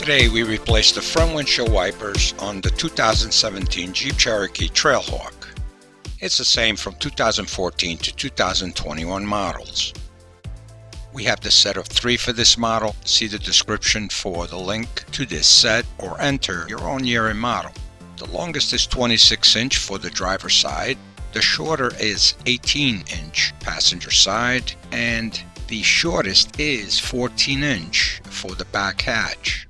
Today we replaced the front windshield wipers on the 2017 Jeep Cherokee Trailhawk. It's the same from 2014 to 2021 models. We have the set of 3 for this model. See the description for the link to this set or enter your own year and model. The longest is 26-inch for the driver's side. The shorter is 18-inch passenger side, and the shortest is 14-inch for the back hatch.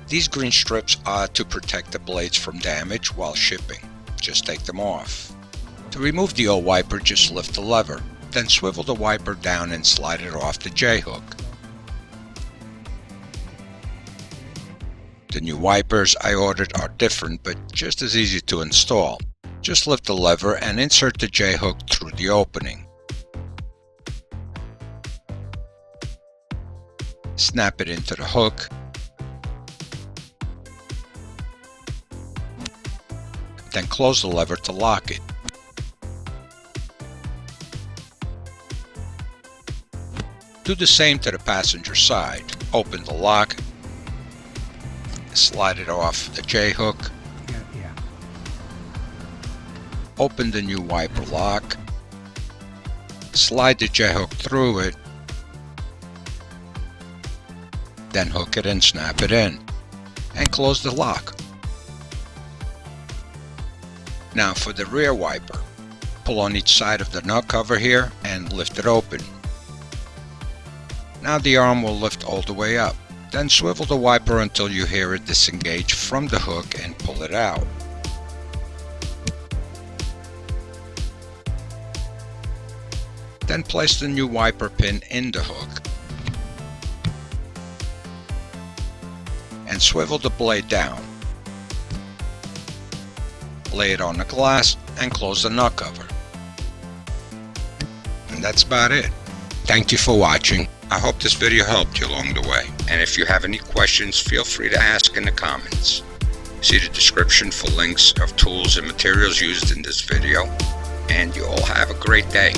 These green strips are to protect the blades from damage while shipping. Just take them off. To remove the old wiper, just lift the lever, then swivel the wiper down and slide it off the J-hook. The new wipers I ordered are different but just as easy to install. Just lift the lever and insert the J-hook through the opening. Snap it into the hook. Then close the lever to lock it. Do the same to the passenger side. Open the lock, slide it off the J-hook. Open the new wiper lock, slide the J-hook through it, then hook it and snap it in, and close the lock. Now for the rear wiper, pull on each side of the nut cover here and lift it open. Now the arm will lift all the way up. Then swivel the wiper until you hear it disengage from the hook and pull it out. Then place the new wiper pin in the hook and swivel the blade down. Lay it on the glass and close the nut cover. And that's about it. Thank you for watching. I hope this video helped you along the way. And if you have any questions, feel free to ask in the comments. See the description for links of tools and materials used in this video. And you all have a great day.